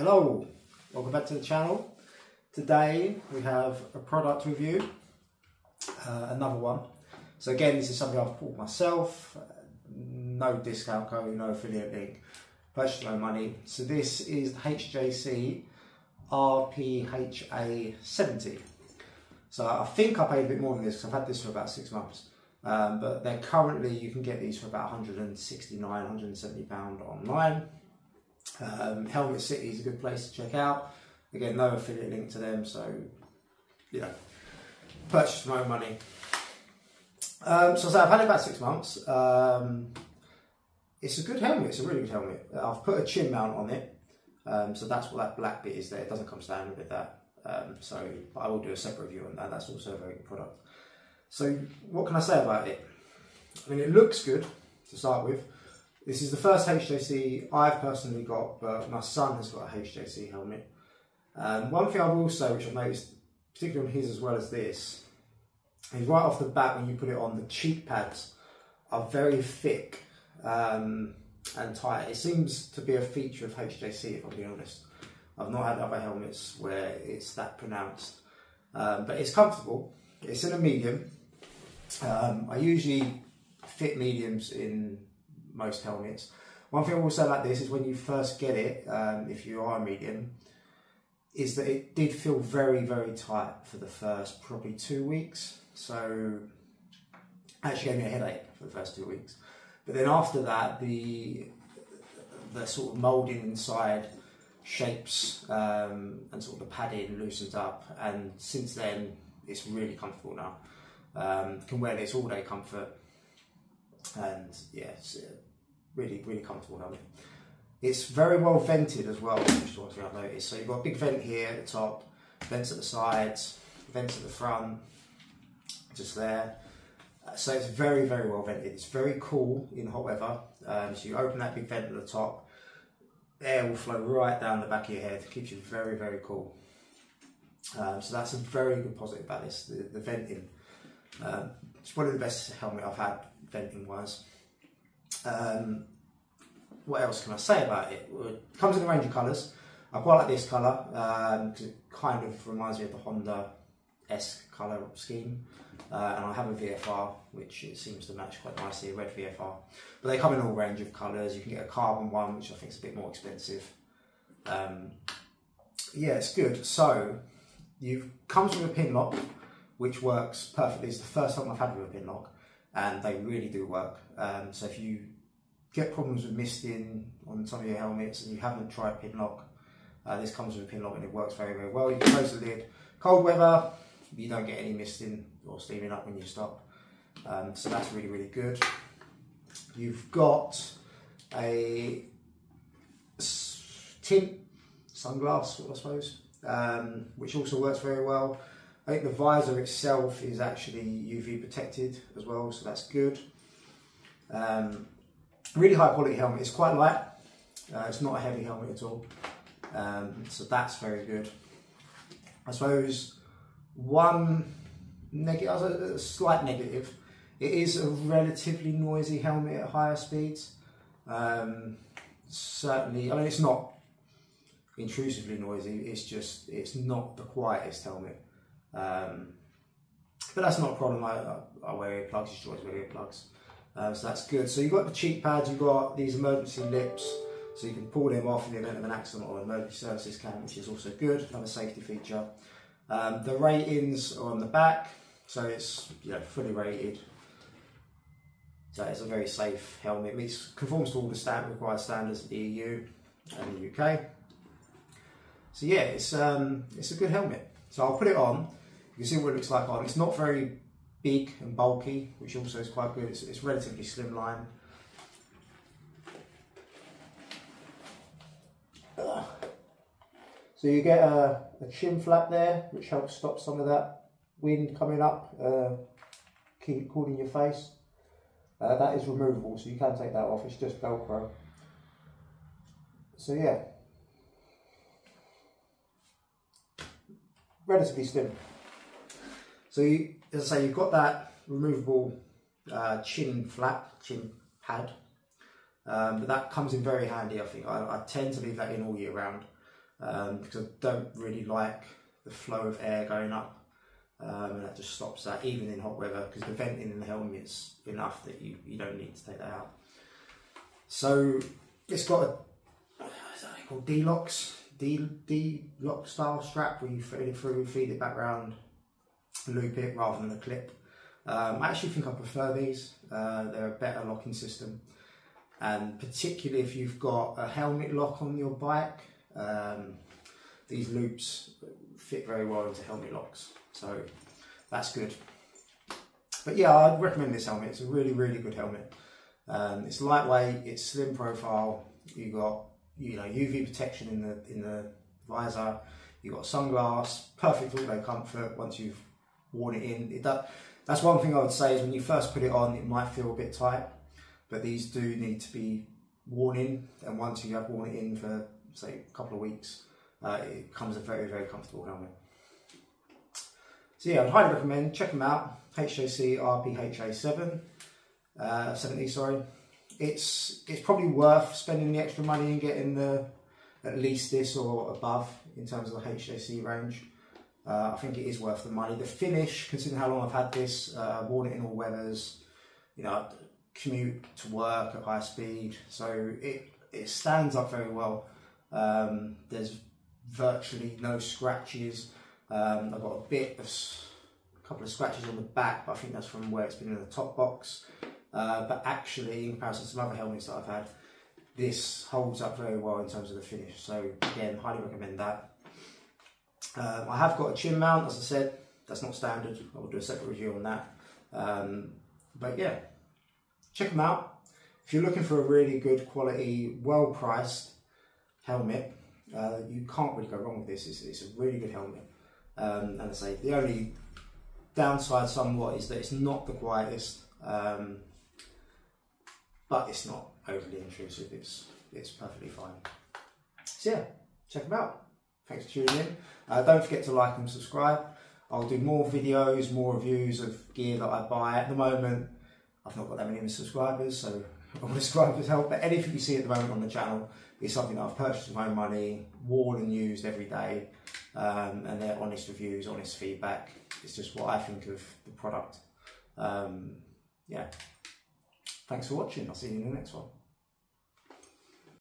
Hello, welcome back to the channel. Today we have a product review, another one. So again, this is something I've bought myself, no discount code, no affiliate link, purchased no money. So this is the HJC RPHA 70. So I think I paid a bit more than this because I've had this for about 6 months. But they're currently, you can get these for about £169, £170 online. Helmet City is a good place to check out. Again, no affiliate link to them, so you know, purchase my own money. So I've had it about 6 months. It's a good helmet. It's a really good helmet. I've put a chin mount on it, so that's what that black bit is there. It doesn't come standard with that. So I will do a separate review on that. That's also a very good product. So what can I say about it? I mean, it looks good to start with. This is the first HJC I've personally got, but my son has got a HJC helmet. One thing I will say, which I've noticed, particularly on his as well as this, is right off the bat when you put it on, the cheek pads are very thick and tight. It seems to be a feature of HJC, if I'm being honest. I've not had other helmets where it's that pronounced, but it's comfortable. It's in a medium. I usually fit mediums in most helmets. One thing I will say about this is when you first get it, if you are a medium, is that it did feel very, very tight for the first probably 2 weeks. So actually gave me a headache for the first 2 weeks. But then after that, the sort of moulding inside shapes and sort of the padding loosens up, and since then it's really comfortable now. Can wear this all day comfort, and yeah, it's really, really comfortable helmet. It's very well vented as well, which is one thing I've noticed. So you've got a big vent here at the top, vents at the sides, vents at the front, just there. So it's very, very well vented. It's very cool in hot weather. So you open that big vent at the top, air will flow right down the back of your head, keeps you very, very cool. So that's a very good positive about this, the venting. It's one of the best helmet I've had venting wise. What else can I say about it? Well, it comes in a range of colours. I quite like this colour because it kind of reminds me of the Honda-esque colour scheme. And I have a VFR, which it seems to match quite nicely, a red VFR. But they come in all range of colours. You can get a carbon one, which I think is a bit more expensive. Yeah, it's good. So, comes with a pin lock, which works perfectly. It's the first time I've had with a pin lock, and they really do work. So if you get problems with misting on some of your helmets and you haven't tried pin lock, this comes with a pin lock and it works very, very well. You can close the lid. Cold weather, you don't get any misting or steaming up when you stop. So that's really, really good. You've got a tint sunglass, I suppose, which also works very well. I think the visor itself is actually UV protected as well, so that's good. Really high quality helmet. It's quite light. It's not a heavy helmet at all, so that's very good. I suppose one negative, a slight negative, it is a relatively noisy helmet at higher speeds. Certainly, I mean, it's not intrusively noisy, it's not the quietest helmet. But that's not a problem. I wear earplugs, you should always wear earplugs. So that's good. So you've got the cheek pads, you've got these emergency lips, so you can pull them off in the event of an accident, or emergency services can, which is also good, another safety feature. The ratings are on the back, so it's fully rated. So it's a very safe helmet. It conforms to all the required standards of the EU and the UK. So yeah, it's a good helmet. So I'll put it on. You can see what it looks like on. It's not very big and bulky, which also is quite good. It's relatively slimline. So you get a chin flap there, which helps stop some of that wind coming up, cooling your face. That is removable, so you can take that off. It's just Velcro. So yeah, relatively slim. So as I say, you've got that removable chin flap, chin pad, but that comes in very handy. I think I tend to leave that in all year round. because I don't really like the flow of air going up, and that just stops that even in hot weather, because the venting in the helmet's enough that you don't need to take that out. So it's got a called D-lock style strap where you feed it through, feed it back round, loop it rather than a clip. I actually think I prefer these. They're a better locking system, and particularly if you've got a helmet lock on your bike, these loops fit very well into helmet locks, so that's good. But yeah, I'd recommend this helmet. It's a really, really good helmet. It's lightweight, it's slim profile. You got, you know, UV protection in the visor. You got sunglass, perfect all-day comfort once you've worn it in. That's one thing I would say is when you first put it on, it might feel a bit tight, but these do need to be worn in, and once you have worn it in for, say, a couple of weeks, it becomes a very, very comfortable helmet. So yeah, I'd highly recommend, check them out. HJC RPHA 70, sorry. It's probably worth spending the extra money and getting at least this or above in terms of the HJC range. I think it is worth the money. The finish, considering how long I've had this, worn it in all weathers, you know, commute to work at high speed, so it stands up very well. There's virtually no scratches. I've got a couple of scratches on the back, but I think that's from where it's been in the top box. But actually, in comparison to some other helmets that I've had, this holds up very well in terms of the finish. So again, highly recommend that. I have got a chin mount, as I said. That's not standard. I will do a separate review on that. But yeah, check them out. If you're looking for a really good quality, well-priced helmet, you can't really go wrong with this. It's a really good helmet. And I say the only downside somewhat is that it's not the quietest, but it's not overly intrusive. It's perfectly fine. So yeah, check them out. Thanks for tuning in. Don't forget to like and subscribe. I'll do more videos, more reviews of gear that I buy. At the moment, I've not got that many subscribers, so all the subscribers help. But anything you see at the moment on the channel is something that I've purchased with my own money, worn and used every day, and they're honest reviews, honest feedback. It's just what I think of the product. Yeah. Thanks for watching. I'll see you in the next one.